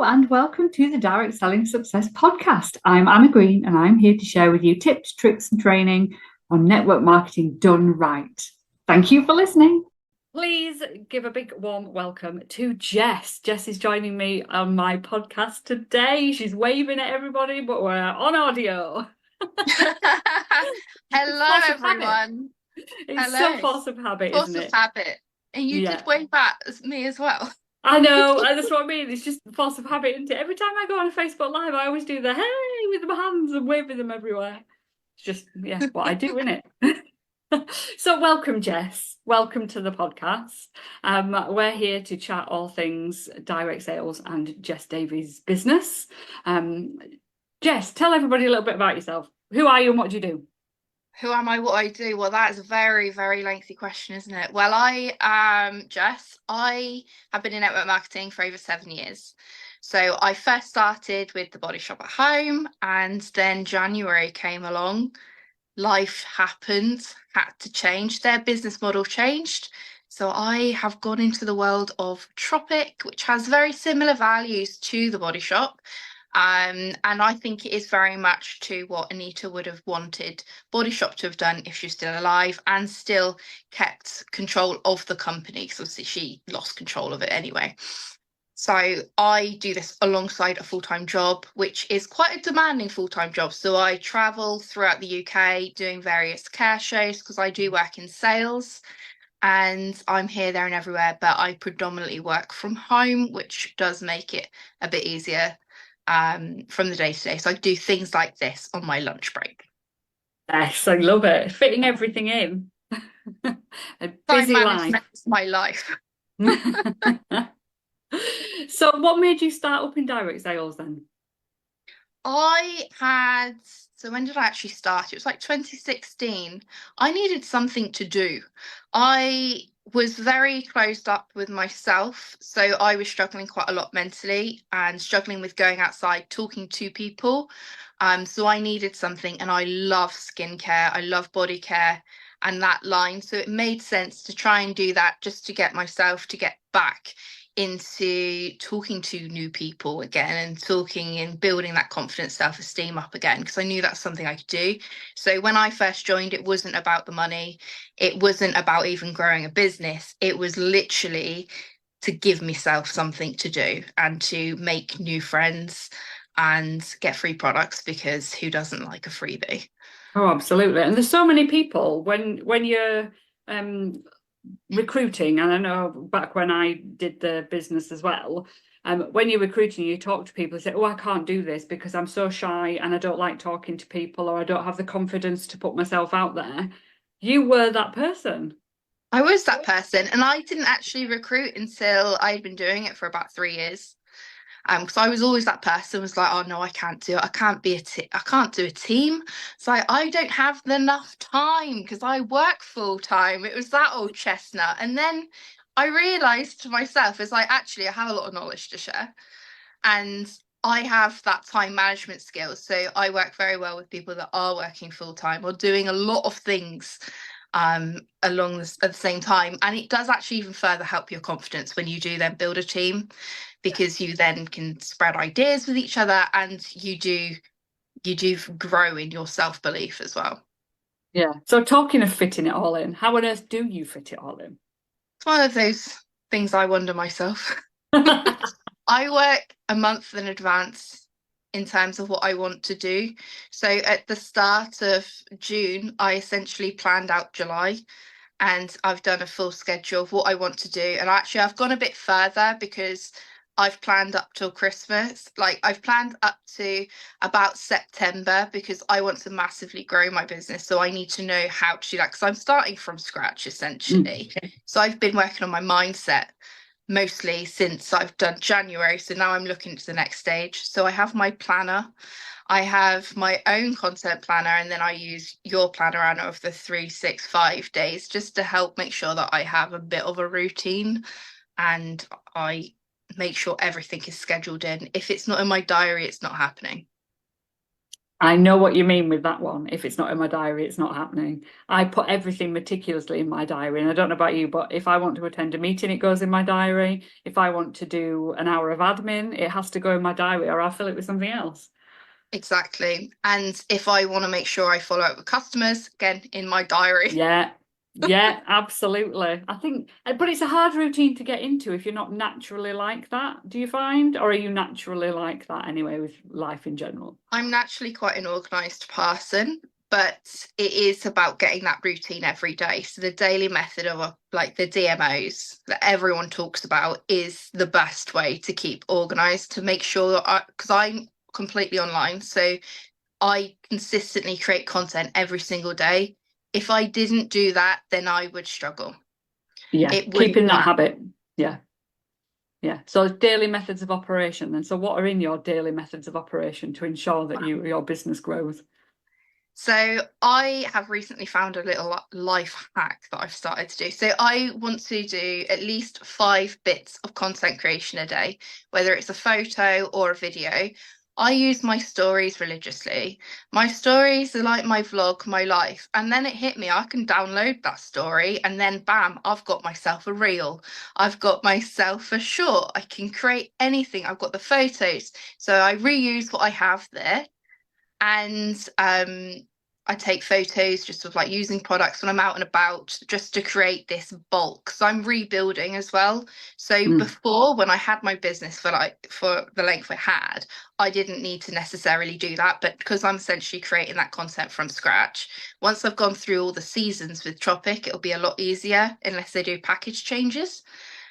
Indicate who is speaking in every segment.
Speaker 1: and welcome to the Direct Selling Success Podcast. I'm Anna Green, and I'm here to share with you tips, tricks, and training on network marketing done right. Thank you for listening. Please give a big warm welcome to Jess. Jess is joining me on my podcast today. She's waving at everybody, but we're on audio.
Speaker 2: Hello, everyone.
Speaker 1: It's so force of habit,
Speaker 2: Force
Speaker 1: isn't
Speaker 2: of
Speaker 1: it?
Speaker 2: habit. And you did wave at me as well.
Speaker 1: I know, that's what I mean. It's just force of habit, isn't it? Every time I go on a Facebook Live, I always do the hey with my hands and waving them everywhere. It's just, what I do, isn't it? So welcome, Jess. Welcome to the podcast. We're here to chat all things direct sales and Jess Davies business. Jess, tell everybody a little bit about yourself. Who are you and what do you do?
Speaker 2: Who am I? What I do? Well, that is a very, very lengthy question, isn't it? Well, I am Jess. I have been in network marketing for over 7 years. So I first started with the Body Shop at Home, and then January came along. Life happened, had to change. Their business model changed. So I have gone into the world of Tropic, which has very similar values to the Body Shop. And I think it is very much to what Anita would have wanted Body Shop to have done if she was still alive and still kept control of the company, because obviously she lost control of it anyway. So I do this alongside a full-time job, which is quite a demanding full-time job. So I travel throughout the UK doing various care shows because I do work in sales, and I'm here, there and everywhere, but I predominantly work from home, which does make it a bit easier from the day to day. So I do things like this on my lunch break.
Speaker 1: Yes, I love it. Fitting everything in. A busy life.
Speaker 2: Is my life.
Speaker 1: So what made you start up in direct sales then?
Speaker 2: So when did I actually start? It was like 2016. I needed something to do. I was very closed up with myself. So I was struggling quite a lot mentally and struggling with going outside, talking to people. So I needed something, and I love skincare. I love body care and that line. So it made sense to try and do that just to get myself to get back into talking to new people again and talking and building that confidence, self-esteem up again, because I knew that's something I could do. So when I first joined, it wasn't about the money. It wasn't about even growing a business. It was literally to give myself something to do and to make new friends and get free products, because who doesn't like a freebie?
Speaker 1: Oh, absolutely. And there's so many people when you're recruiting, and I know back when I did the business as well, when you're recruiting, you talk to people and say, oh, I can't do this because I'm so shy and I don't like talking to people, or I don't have the confidence to put myself out there. You were that person.
Speaker 2: I was that person, and I didn't actually recruit until I'd been doing it for about 3 years. Because I was always that person was like, oh no, I can't do it. I can't do a team. So I don't have enough time because I work full time. It was that old chestnut. And then I realized to myself, is like, actually, I have a lot of knowledge to share, and I have that time management skills. So I work very well with people that are working full time or doing a lot of things along at the same time, and it does actually even further help your confidence when you do then build a team, because you then can spread ideas with each other, and you do grow in your self-belief as well.
Speaker 1: Yeah. So talking of fitting it all in, how on earth do you fit it all in?
Speaker 2: It's one of those things I wonder myself. I work a month in advance in terms of what I want to do. So at the start of June, I essentially planned out July, and I've done a full schedule of what I want to do. And actually, I've gone a bit further because I've planned up till Christmas. Like, I've planned up to about September because I want to massively grow my business. So I need to know how to do that, because I'm starting from scratch, essentially. So I've been working on my mindset mostly since I've done January. So now I'm looking to the next stage. So I have my planner. I have my own content planner, and then I use your planner, Anna, of the 365 days, just to help make sure that I have a bit of a routine, and I make sure everything is scheduled in. If it's not in my diary, it's not happening.
Speaker 1: I know what you mean with that one. If it's not in my diary, it's not happening. I put everything meticulously in my diary. And I don't know about you, but if I want to attend a meeting, it goes in my diary. If I want to do an hour of admin, it has to go in my diary or I'll fill it with something else.
Speaker 2: Exactly. And if I want to make sure I follow up with customers, again, in my diary.
Speaker 1: Yeah. Yeah, absolutely. I think, but it's a hard routine to get into if you're not naturally like that, do you find? Or are you naturally like that anyway with life in general?
Speaker 2: I'm naturally quite an organised person, but it is about getting that routine every day. So the daily method of like the DMOs that everyone talks about is the best way to keep organised, to make sure that because I'm completely online, so I consistently create content every single day. If I didn't do that, then I would struggle.
Speaker 1: Yeah,
Speaker 2: It wouldn't
Speaker 1: keeping that
Speaker 2: work.
Speaker 1: habit. Yeah. Yeah. So daily methods of operation then. So what are in your daily methods of operation to ensure that your business grows?
Speaker 2: So I have recently found a little life hack that I've started to do. So I want to do at least 5 bits of content creation a day, whether it's a photo or a video. I use my stories religiously. My stories are like my vlog, my life. And then it hit me, I can download that story and then bam, I've got myself a reel. I've got myself a short. I can create anything. I've got the photos. So I reuse what I have there, and I take photos just of like using products when I'm out and about, just to create this bulk. So I'm rebuilding as well. So
Speaker 1: Mm.
Speaker 2: before, when I had my business for the length I had, I didn't need to necessarily do that. But because I'm essentially creating that content from scratch, once I've gone through all the seasons with Tropic, it'll be a lot easier unless they do package changes.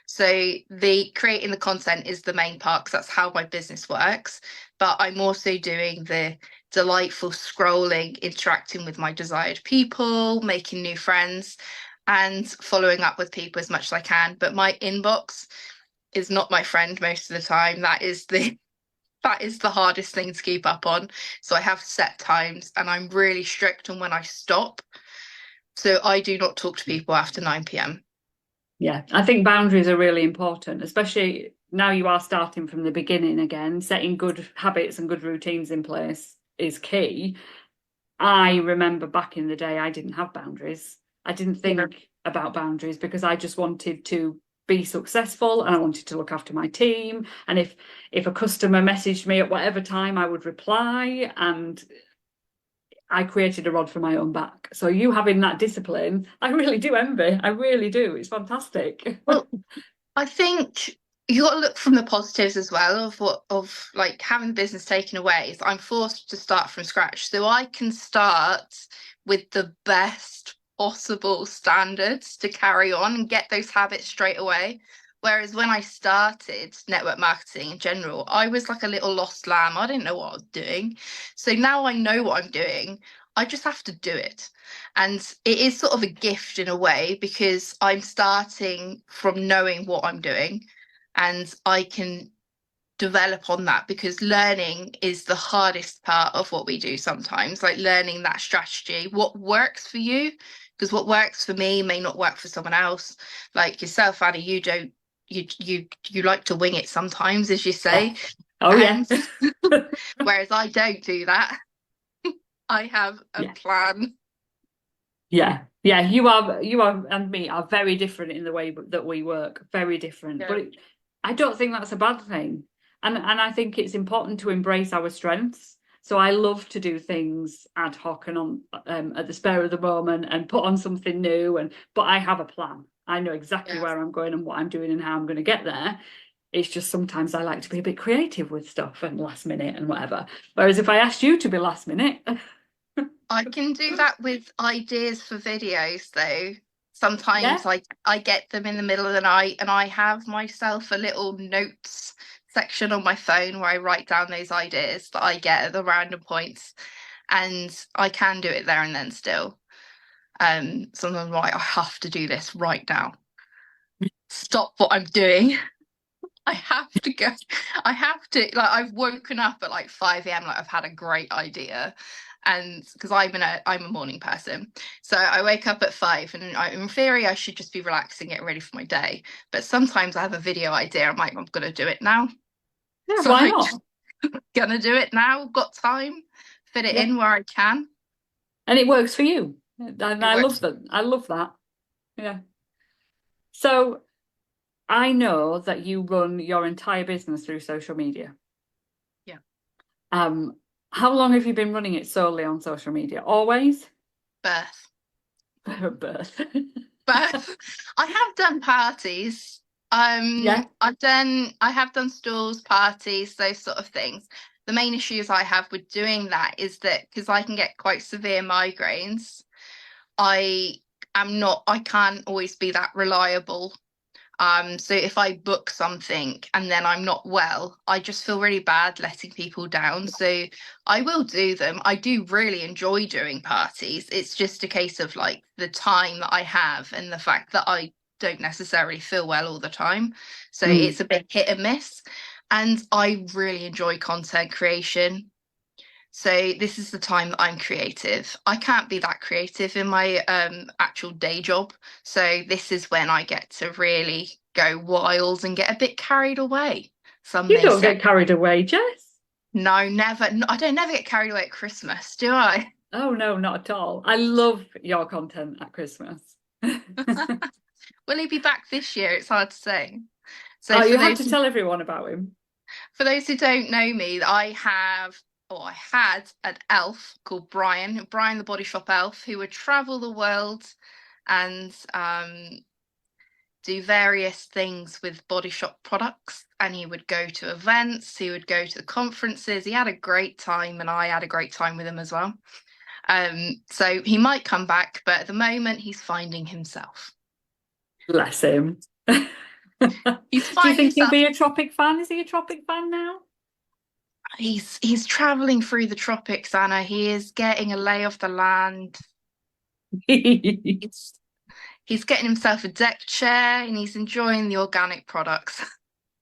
Speaker 2: So the creating the content is the main part because that's how my business works. But I'm also doing the delightful scrolling, interacting with my desired people, making new friends, and following up with people as much as I can. But my inbox is not my friend most of the time. That is the hardest thing to keep up on. So I have set times and I'm really strict on when I stop. So I do not talk to people after 9 p.m.
Speaker 1: Yeah, I think boundaries are really important, especially now you are starting from the beginning again. Setting good habits and good routines in place is key. I remember back in the day, I didn't have boundaries. I didn't
Speaker 2: Yeah.
Speaker 1: think about boundaries because I just wanted to be successful and I wanted to look after my team. And if a customer messaged me at whatever time, I would reply, and I created a rod for my own back. So you having that discipline, I really do envy. I really do. It's fantastic.
Speaker 2: Well, I think you got to look from the positives as well of what of like having the business taken away. So I'm forced to start from scratch. So I can start with the best possible standards to carry on and get those habits straight away. Whereas when I started network marketing in general, I was like a little lost lamb. I didn't know what I was doing. So now I know what I'm doing. I just have to do it. And it is sort of a gift in a way because I'm starting from knowing what I'm doing and I can develop on that, because learning is the hardest part of what we do sometimes, like learning that strategy, what works for you, because what works for me may not work for someone else. Like yourself, Annie, you like to wing it sometimes, as you
Speaker 1: Yeah.
Speaker 2: say.
Speaker 1: Oh yeah.
Speaker 2: And whereas I don't do that, I have a
Speaker 1: Yeah.
Speaker 2: plan.
Speaker 1: Yeah. Yeah. You are and me are very different in the way that we work. Very different.
Speaker 2: Yeah.
Speaker 1: I don't think that's a bad thing. And I think it's important to embrace our strengths. So I love to do things ad hoc and on at the spur of the moment and put on something new, but I have a plan. I know exactly
Speaker 2: Yeah.
Speaker 1: where I'm going and what I'm doing and how I'm going to get there. It's just sometimes I like to be a bit creative with stuff and last minute and whatever. Whereas if I asked you to be last minute,
Speaker 2: I can do that with ideas for videos though.
Speaker 1: yeah,
Speaker 2: Sometimes I get them in the middle of the night and I have myself a little notes section on my phone where I write down those ideas that I get at the random points, and I can do it there and then still. Sometimes I'm like, I have to do this right now. Stop what I'm doing. I have to go. I have to, like, I've woken up at like 5 a.m. like I've had a great idea. And because I'm a morning person. So I wake up at 5 and in theory I should just be relaxing, getting ready for my day. But sometimes I have a video idea. I'm like, I'm gonna do it now.
Speaker 1: yeah,
Speaker 2: So
Speaker 1: why
Speaker 2: I'm
Speaker 1: not?
Speaker 2: just gonna do it now. Got time, fit it
Speaker 1: Yeah.
Speaker 2: in where I can.
Speaker 1: And it works for you. And
Speaker 2: It
Speaker 1: I love
Speaker 2: works.
Speaker 1: that. I love that. Yeah. So I know that you run your entire business through social media.
Speaker 2: Yeah.
Speaker 1: Um, how long have you been running it solely on social media? Always?
Speaker 2: Birth.
Speaker 1: Birth.
Speaker 2: But I have done parties.
Speaker 1: Yeah.
Speaker 2: I have done stalls, parties, those sort of things. The main issues I have with doing that is that because I can get quite severe migraines, I I can't always be that reliable. So if I book something and then I'm not well, I just feel really bad letting people down. So I will do them. I do really enjoy doing parties. It's just a case of like the time that I have and the fact that I don't necessarily feel well all the time. So
Speaker 1: Mm.
Speaker 2: it's a bit hit and miss. And I really enjoy content creation. So this is the time that I'm creative. I can't be that creative in my actual day job. So this is when I get to really go wild and get a bit carried away. Some
Speaker 1: You
Speaker 2: may
Speaker 1: don't
Speaker 2: say,
Speaker 1: get carried away, Jess.
Speaker 2: no, never. No, I don't never get carried away at Christmas, do I?
Speaker 1: Oh no, not at all. I love your content at Christmas.
Speaker 2: Will he be back this year? It's hard to say. So
Speaker 1: Oh, you have to tell everyone about him.
Speaker 2: for those who don't know me, I had an elf called Brian the Body Shop elf, who would travel the world and do various things with Body Shop products. And he would go to events, he would go to conferences. He had a great time, and I had a great time with him as well. So he might come back, but at the moment he's finding himself.
Speaker 1: Bless him.
Speaker 2: He's
Speaker 1: Do you
Speaker 2: finding
Speaker 1: think he'll
Speaker 2: himself.
Speaker 1: be a Tropic fan? Is he a Tropic fan now?
Speaker 2: He's traveling through the tropics, Anna. He is getting a lay of the land. He's he's getting himself a deck chair and he's enjoying the organic products.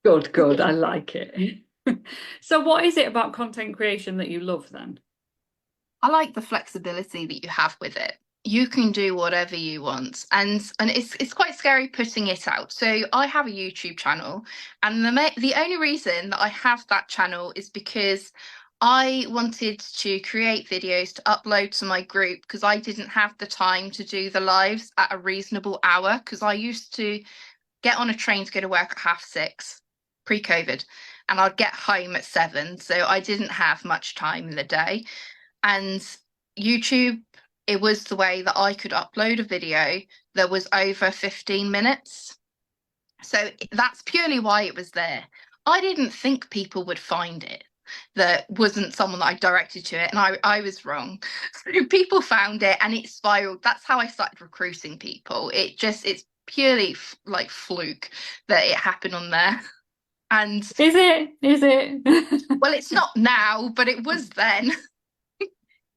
Speaker 1: Good, good. I like it. So what is it about content creation that you love then?
Speaker 2: I like the flexibility that you have with it. You can do whatever you want, and it's quite scary putting it out. So I have a YouTube channel, and the only reason that I have that channel is because I wanted to create videos to upload to my group because I didn't have the time to do the lives at a reasonable hour because I used to get on a train to go to work at 6:30 pre-COVID, and I'd get home at 7, so I didn't have much time in the day. And YouTube, it was the way that I could upload a video that was over 15 minutes. So that's purely why it was there. I didn't think people would find it. That wasn't someone that I directed to it, and I was wrong. So people found it and it spiraled. That's how I started recruiting people. It's purely like fluke that it happened on there. And
Speaker 1: Is it? Is it?
Speaker 2: well, it's not now, but it was then.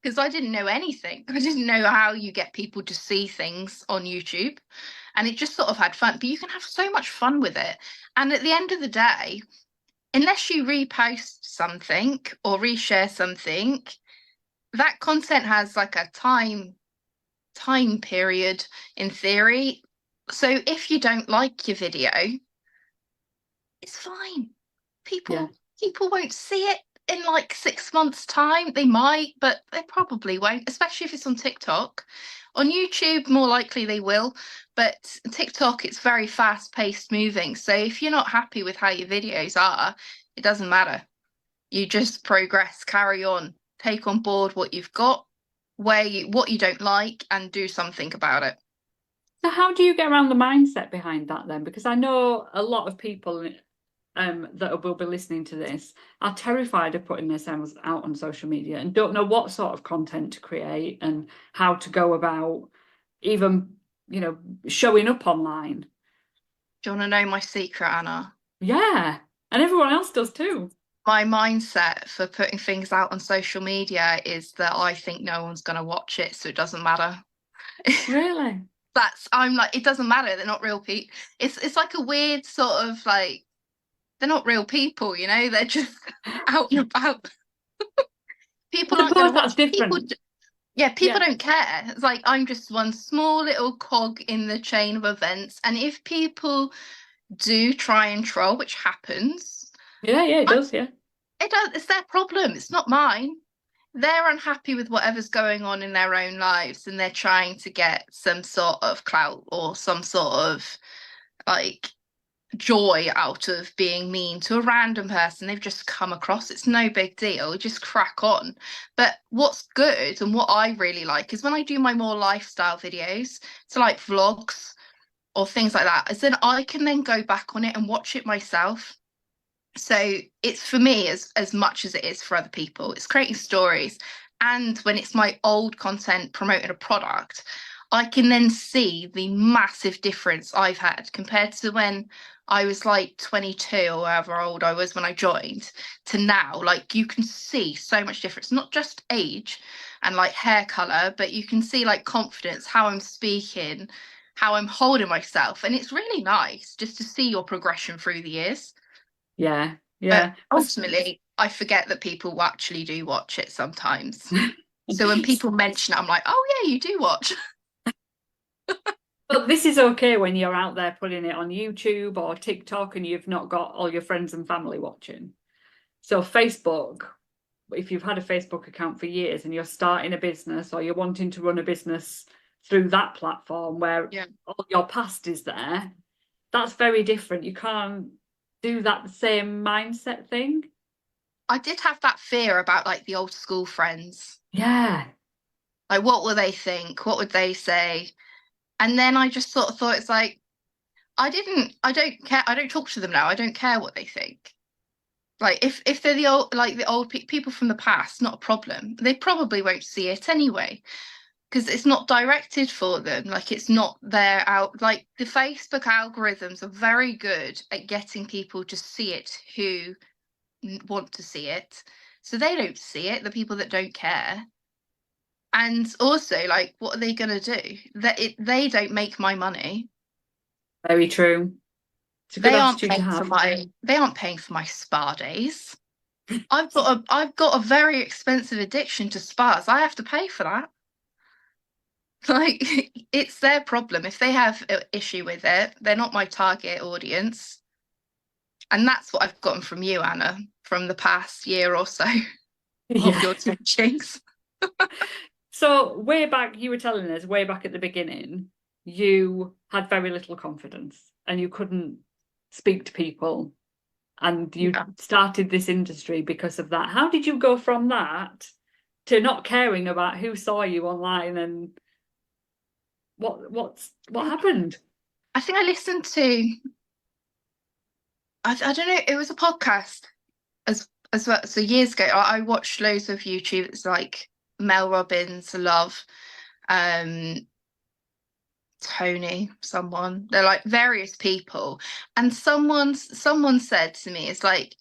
Speaker 2: Because I didn't know anything. I didn't know how you get people to see things on YouTube. And it just sort of had fun. But you can have so much fun with it. And at the end of the day, unless you repost something or reshare something, that content has like a time period in theory. So if you don't like your video, it's fine.
Speaker 1: Yeah.
Speaker 2: People won't see it in like 6 months' time. They might, but they probably won't, especially if it's on TikTok. On YouTube, more likely they will, but TikTok, it's very fast-paced moving. So if you're not happy with how your videos are, it doesn't matter. You just progress, carry on, take on board what you've got, what you don't like, and do something about it.
Speaker 1: So how do you get around the mindset behind that then? Because I know a lot of people that will be listening to this are terrified of putting themselves out on social media and don't know what sort of content to create and how to go about even, showing up online.
Speaker 2: Do you want to know my secret, Anna?
Speaker 1: Yeah. And everyone else does too.
Speaker 2: My mindset for putting things out on social media is that I think no one's going to watch it, so it doesn't matter.
Speaker 1: Really?
Speaker 2: I'm like, it doesn't matter. They're not real people. It's like a weird sort of like, they're not real people, they're just out and about.
Speaker 1: I
Speaker 2: People aren't going
Speaker 1: suppose
Speaker 2: to
Speaker 1: that's
Speaker 2: watch.
Speaker 1: different.
Speaker 2: People
Speaker 1: Yeah.
Speaker 2: don't care. It's like I'm just one small little cog in the chain of events. And if people do try and troll, which happens,
Speaker 1: Yeah, it
Speaker 2: I,
Speaker 1: does, yeah.
Speaker 2: it's their problem. It's not mine. they're unhappy with whatever's going on in their own lives, and they're trying to get some sort of clout or some sort of like joy out of being mean to a random person they've just come across. It's no big deal, just crack on. But what's good and what I really like is when I do my more lifestyle videos, so like vlogs or things like that, is then I can then go back on it and watch it myself. So it's for me as much as it is for other people. It's creating stories. And when it's my old content promoting a product, I can then see the massive difference I've had compared to when I was like 22 or however old I was when I joined to now. Like you can see so much difference, not just age and like hair color, but you can see like confidence, how I'm speaking, how I'm holding myself. And it's really nice just to see your progression through the years.
Speaker 1: Yeah,
Speaker 2: But
Speaker 1: yeah.
Speaker 2: ultimately, I forget that people actually do watch it sometimes. So when people mention it, I'm like, oh yeah, you do watch.
Speaker 1: But this is okay when you're out there putting it on YouTube or TikTok and you've not got all your friends and family watching. So Facebook, if you've had a Facebook account for years and you're starting a business or you're wanting to run a business through that platform where
Speaker 2: Yeah.
Speaker 1: all your past is there, that's very different. You can't do that same mindset thing.
Speaker 2: I did have that fear about like the old school friends.
Speaker 1: Yeah.
Speaker 2: Like, what will they think? What would they say? And then I just sort of thought it's like, I don't care. I don't talk to them now. I don't care what they think. Like if they're the old like the old people from the past, not a problem. They probably won't see it anyway because it's not directed for them. Like it's not their out. Like the Facebook algorithms are very good at getting people to see it who want to see it. So they don't see it, the people that don't care. And also, like, what are they gonna do? They don't make my money.
Speaker 1: Very true. It's a good attitude to have.
Speaker 2: They aren't paying for my spa days. I've got a very expensive addiction to spas. I have to pay for that. Like it's their problem. If they have an issue with it, they're not my target audience. And that's what I've gotten from you, Anna, from the past year or so of
Speaker 1: Yeah.
Speaker 2: your teachings.
Speaker 1: So way back, you were telling us way back at the beginning, you had very little confidence and you couldn't speak to people and you
Speaker 2: Yeah.
Speaker 1: started this industry because of that. How did you go from that to not caring about who saw you online and what happened?
Speaker 2: I think I listened to I don't know, it was a podcast as well. So years ago, I watched loads of YouTube. It's like Mel Robbins, Love, um, Tony, someone. They're like various people. And someone said to me, it's like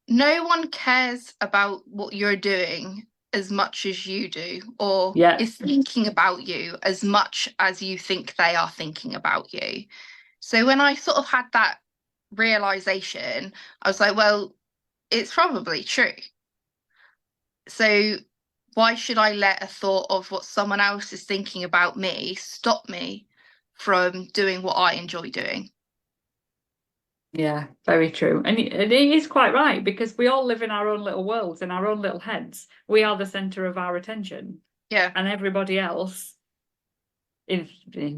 Speaker 2: no one cares about what you're doing as much as you do, or
Speaker 1: Yeah.
Speaker 2: is thinking about you as much as you think they are thinking about you. So when I sort of had that realization, I was like, well, it's probably true. So why should I let a thought of what someone else is thinking about me stop me from doing what I enjoy doing?
Speaker 1: Yeah, very true. And it is quite right because we all live in our own little worlds, in our own little heads. We are the center of our attention.
Speaker 2: Yeah.
Speaker 1: And everybody else, in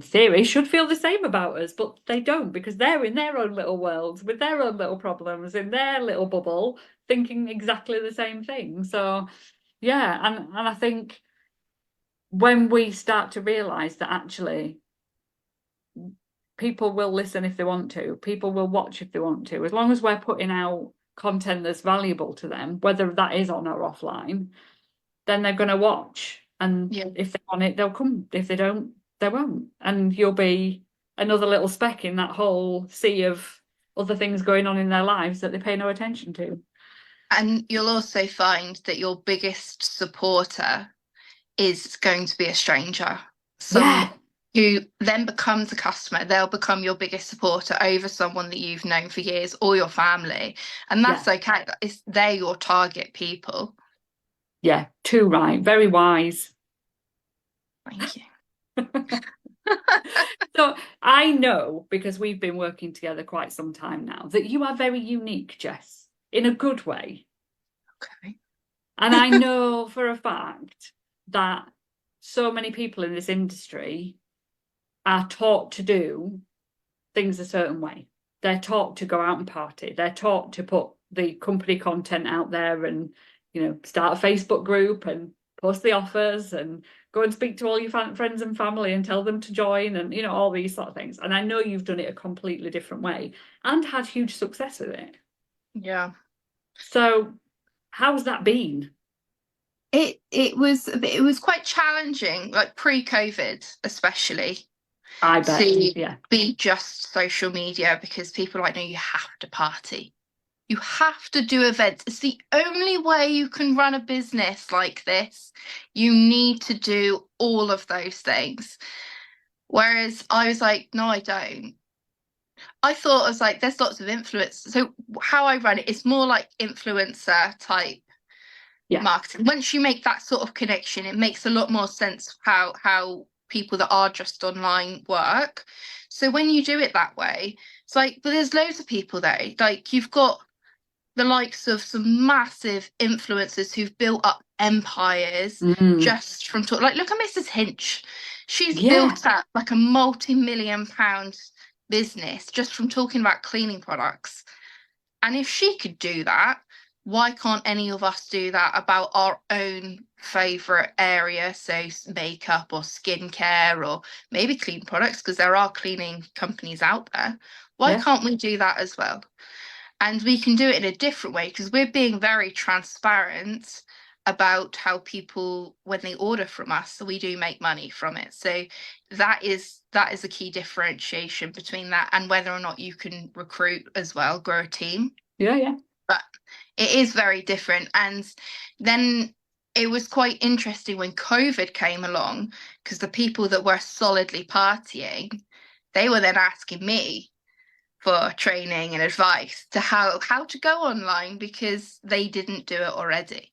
Speaker 1: theory, should feel the same about us, but they don't because they're in their own little worlds with their own little problems in their little bubble, thinking exactly the same thing. So, yeah, and I think when we start to realize that actually people will listen if they want to, people will watch if they want to, as long as we're putting out content that's valuable to them, whether that is on or offline, then they're going to watch. And
Speaker 2: Yeah.
Speaker 1: if they want it, they'll come. If they don't, they won't. And you'll be another little speck in that whole sea of other things going on in their lives that they pay no attention to.
Speaker 2: And you'll also find that your biggest supporter is going to be a stranger.
Speaker 1: Yeah.
Speaker 2: Someone who then becomes a customer. They'll become your biggest supporter over someone that you've known for years or your family. And that's
Speaker 1: Yeah.
Speaker 2: okay. They're your target people.
Speaker 1: Yeah. Too right. Very wise.
Speaker 2: Thank you.
Speaker 1: So I know, because we've been working together quite some time now, that you are very unique, Jess, in a good way.
Speaker 2: Okay.
Speaker 1: And I know for a fact that so many people in this industry are taught to do things a certain way. They're taught to go out and party. They're taught to put the company content out there and, start a Facebook group and post the offers and go and speak to all your friends and family and tell them to join and, all these sort of things. And I know you've done it a completely different way and had huge success with it.
Speaker 2: Yeah.
Speaker 1: So how's that been?
Speaker 2: It was quite challenging, like pre-COVID, especially,
Speaker 1: I bet,
Speaker 2: to
Speaker 1: yeah.
Speaker 2: be just social media, because people are like, no, you have to party. You have to do events. It's the only way you can run a business like this. You need to do all of those things. Whereas I was like, no, I don't. I thought I was like, there's lots of influence. So how I run it, it's more like influencer type marketing. Once you make that sort of connection, it makes a lot more sense how people that are just online work. So when you do it that way, it's like, but there's loads of people there. Like, you've got the likes of some massive influencers who've built up empires just from talk. Like, look at Mrs. Hinch. She's built up like a multi-million-pound business just from talking about cleaning products. And if she could do that, why can't any of us do that about our own favorite area? So makeup or skincare or maybe clean products, because there are cleaning companies out there. Why can't we do that as well? And we can do it in a different way, because we're being very transparent about how people, when they order from us, we do make money from it. So that is a key differentiation between that and whether or not you can recruit as well, grow a team.
Speaker 1: Yeah.
Speaker 2: But it is very different. And then it was quite interesting when COVID came along, because the people that were solidly partying, they were then asking me for training and advice to how to go online, because they didn't do it already.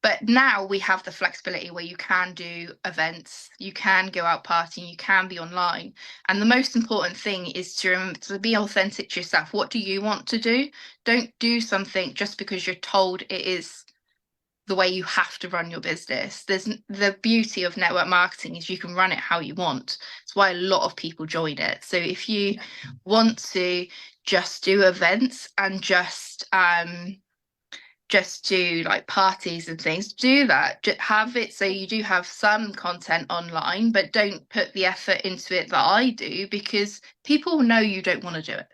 Speaker 2: But now we have the flexibility where you can do events, you can go out partying, you can be online. And the most important thing is to remember to be authentic to yourself. What do you want to do? Don't do something just because you're told it is the way you have to run your business. There's the beauty of network marketing is you can run it how you want. That's why a lot of people join it. So if you want to just do events and just do like parties and things, do that. Just have it so you do have some content online, but don't put the effort into it that I do, because people know you don't want to do it.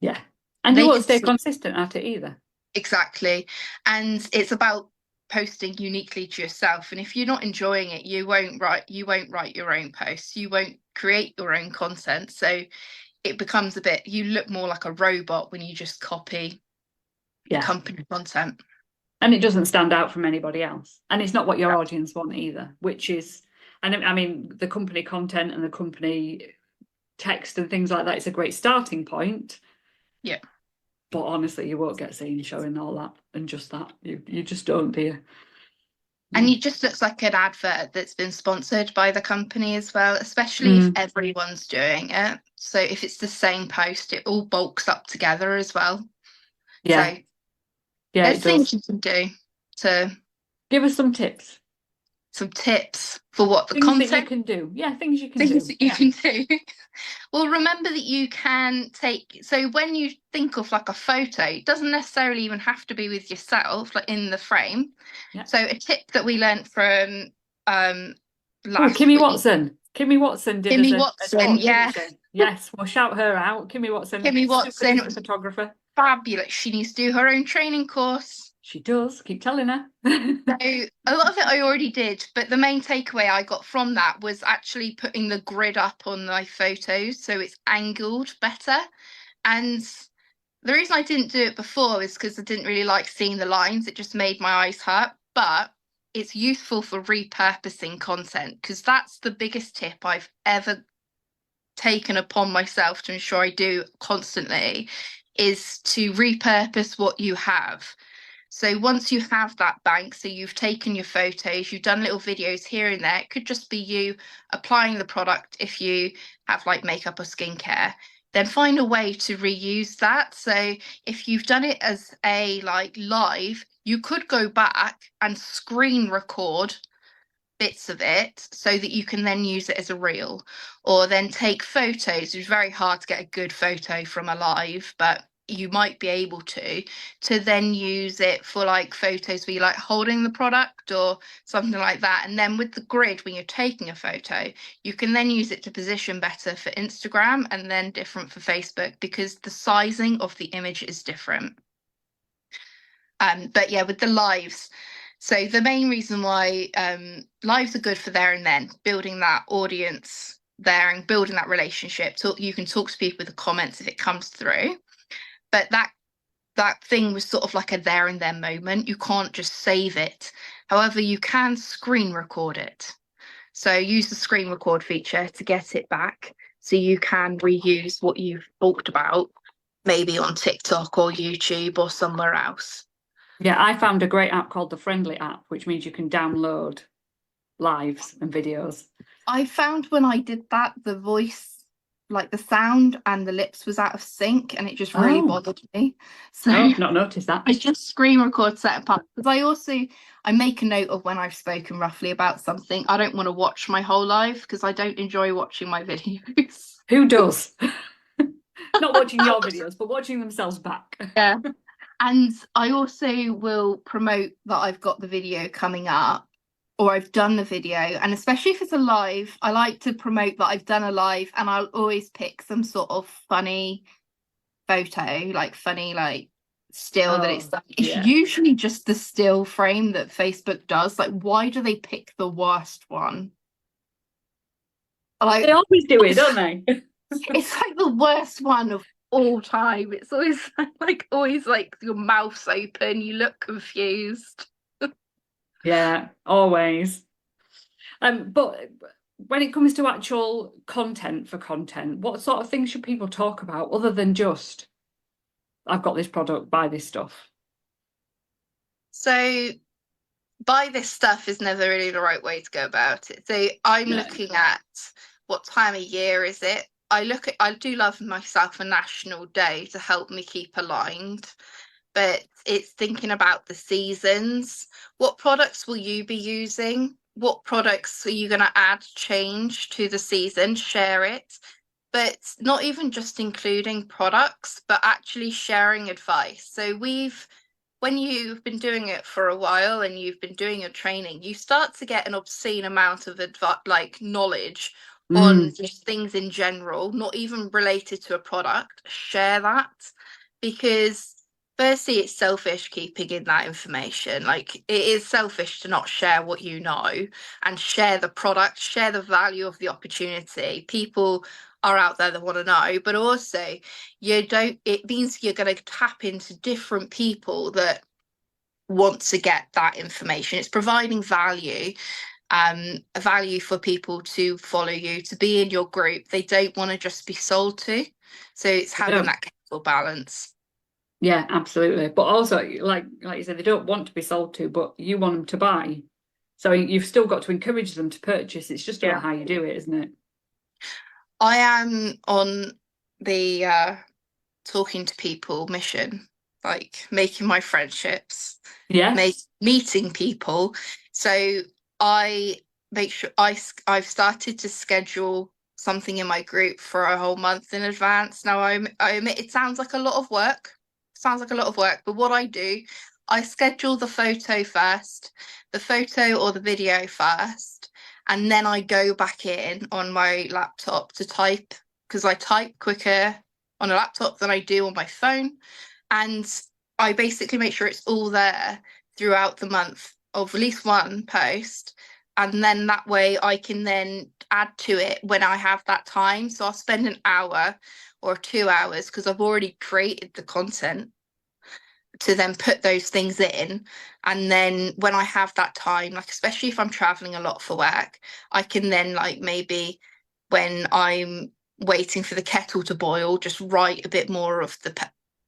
Speaker 1: Yeah. And you won't stay consistent at it either.
Speaker 2: Exactly. And it's about posting uniquely to yourself. And if you're not enjoying it, you won't write your own posts. You won't create your own content. So it becomes a bit, you look more like a robot when you just copy company content.
Speaker 1: And it doesn't stand out from anybody else. And it's not what your audience want either, which is, and I mean, the company content and the company text and things like that, it's a great starting point.
Speaker 2: Yeah.
Speaker 1: But honestly, you won't get seen showing all that and just that. You just don't, do you?
Speaker 2: And it just looks like an advert that's been sponsored by the company as well, especially if everyone's doing it. So if it's the same post, it all bulks up together as well.
Speaker 1: Yeah.
Speaker 2: So there's things you can do to
Speaker 1: give us some tips.
Speaker 2: Some tips for what the
Speaker 1: things
Speaker 2: content
Speaker 1: that you can do. Yeah, things you can do.
Speaker 2: That you can do. Well, remember that you can take, so when you think of like a photo, it doesn't necessarily even have to be with yourself, like in the frame. Yeah. So a tip that we learned from
Speaker 1: Kimmy week. Watson. Kimmy Watson did
Speaker 2: Kimmy Watson, yeah.
Speaker 1: Yes, we'll shout her out. Kimmy Watson, super photographer.
Speaker 2: Fabulous. She needs to do her own training course.
Speaker 1: She does. Keep telling her.
Speaker 2: So a lot of it I already did, but the main takeaway I got from that was actually putting the grid up on my photos so it's angled better. And the reason I didn't do it before is because I didn't really like seeing the lines. It just made my eyes hurt. But it's useful for repurposing content, because that's the biggest tip I've ever taken upon myself to ensure I do constantly, is to repurpose what you have. So once you have that bank, so you've taken your photos, you've done little videos here and there, it could just be you applying the product if you have like makeup or skincare. then find a way to reuse that. So if you've done it as a like live, you could go back and screen record bits of it so that you can then use it as a reel, or then take photos. It's very hard to get a good photo from a live, but you might be able to then use it for like photos where you like holding the product or something like that. And then with the grid, when you're taking a photo, you can then use it to position better for Instagram and then different for Facebook, because the sizing of the image is different. But yeah, with the lives, so the main reason why lives are good for there and then, building that audience there and building that relationship. So you can talk to people with the comments if it comes through. But that thing was sort of like a there and then moment. You can't just save it. However, you can screen record it. So use the screen record feature to get it back. So you can reuse what you've talked about, maybe on TikTok or YouTube or somewhere else.
Speaker 1: Yeah, I found a great app called the Friendly app, which means you can download lives and videos.
Speaker 2: I found when I did that, the voice, like the sound and the lips was out of sync, and it just really bothered me. So
Speaker 1: oh, not noticed that.
Speaker 2: I just screen record set apart, because I make a note of when I've spoken roughly about something. I don't want to watch my whole life because I don't enjoy watching my videos.
Speaker 1: Who does? Not watching your videos, but watching themselves back.
Speaker 2: Yeah. And I also will promote that I've got the video coming up, or I've done the video. And especially if it's a live, I like to promote that I've done a live, and I'll always pick some sort of funny photo, like funny, like still that it's done. It's usually just the still frame that Facebook does. Like, why do they pick the worst one? Like,
Speaker 1: they always do it, don't they?
Speaker 2: It's like the worst one of all time. It's always like your mouth's open, you look confused.
Speaker 1: Yeah, always. But when it comes to actual content for content, what sort of things should people talk about other than just, I've got this product, buy this stuff?
Speaker 2: So buy this stuff is never really the right way to go about it. So I'm looking at what time of year is it. I do love myself a national day to help me keep aligned, but it's thinking about the seasons. What products will you be using? What products are you going to add change to the season? Share it. But not even just including products, but actually sharing advice. So when you've been doing it for a while and you've been doing your training, you start to get an obscene amount of knowledge on just things in general, not even related to a product. Share that, because firstly, it's selfish keeping in that information. Like, it is selfish to not share what you know and share the product, share the value of the opportunity. People are out there that want to know, but also it means you're going to tap into different people that want to get that information. It's providing value. Value for people to follow you, to be in your group. They don't want to just be sold to. So it's having that careful balance.
Speaker 1: Yeah, absolutely. But also, like you said, they don't want to be sold to, but you want them to buy. So you've still got to encourage them to purchase. It's just about how you do it, isn't it?
Speaker 2: I am on the talking to people mission, like making my friendships, meeting people. So I make sure I've started to schedule something in my group for a whole month in advance. Now I admit it sounds like a lot of work. But what I do, I schedule the photo or the video first, and then I go back in on my laptop to type, because I type quicker on a laptop than I do on my phone. And I basically make sure it's all there throughout the month of at least one post. And then that way I can then add to it when I have that time. So I'll spend an hour or 2 hours, because I've already created the content, to then put those things in. And then when I have that time, like especially if I'm traveling a lot for work, I can then, like, maybe when I'm waiting for the kettle to boil, just write a bit more of the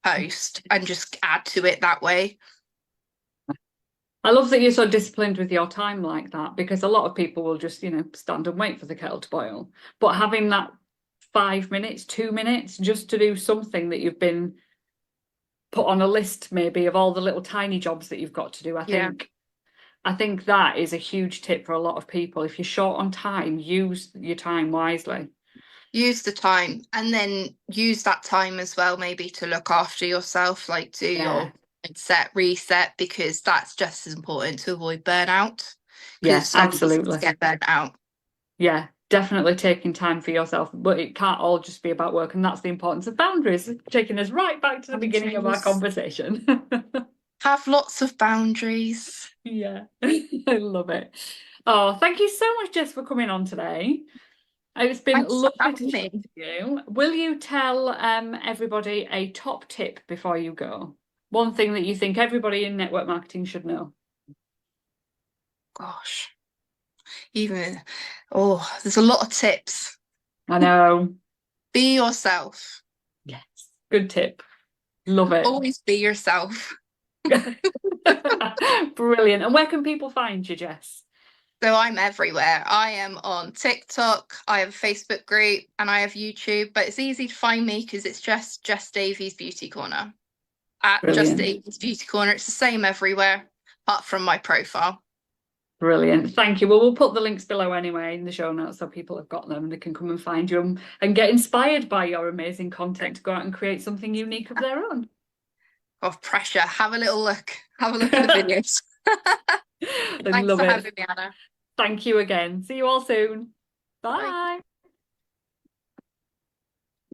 Speaker 2: post and just add to it that way.
Speaker 1: I love that you're so disciplined with your time like that, because a lot of people will just, stand and wait for the kettle to boil. But having that 5 minutes, 2 minutes, just to do something that you've been put on a list maybe of all the little tiny jobs that you've got to do. I think that is a huge tip for a lot of people. If you're short on time, use your time wisely.
Speaker 2: Use the time, and then use that time as well, maybe to look after yourself, like do
Speaker 1: Yeah.
Speaker 2: your set reset, because that's just as important to avoid burnout.
Speaker 1: Yeah,
Speaker 2: Because some people
Speaker 1: absolutely.
Speaker 2: get burnt out.
Speaker 1: Yeah, definitely taking time for yourself, but it can't all just be about work, and that's the importance of boundaries, taking us right back to the beginning of our
Speaker 2: Boundaries.
Speaker 1: conversation.
Speaker 2: Have lots of boundaries.
Speaker 1: Yeah, I love it. Oh, thank you so much, Jess, for coming on today. It's been
Speaker 2: Thanks for
Speaker 1: lovely to
Speaker 2: having
Speaker 1: chat
Speaker 2: me.
Speaker 1: to you. Will you tell everybody a top tip before you go? One thing that you think everybody in network marketing should know.
Speaker 2: Gosh, even there's a lot of tips.
Speaker 1: I know.
Speaker 2: Be yourself.
Speaker 1: Yes, good tip. Love it.
Speaker 2: Always be yourself.
Speaker 1: Brilliant. And where can people find you, Jess?
Speaker 2: So I'm everywhere. I am on TikTok, I have a Facebook group, and I have YouTube, but it's easy to find me because it's just Jess Davies Beauty Corner. At Jess
Speaker 1: Brilliant.
Speaker 2: Davies Beauty Corner. It's the same everywhere, apart from my profile.
Speaker 1: Brilliant. Thank you. Well, we'll put the links below anyway in the show notes so people have got them. They can come and find you and get inspired by your amazing content to go out and create something unique of their own.
Speaker 2: Of pressure. Have a little look. Have a look at the videos.
Speaker 1: I
Speaker 2: Thanks
Speaker 1: love
Speaker 2: for
Speaker 1: it.
Speaker 2: having me, Anna.
Speaker 1: Thank you again. See you all soon.
Speaker 2: Bye.
Speaker 1: Bye.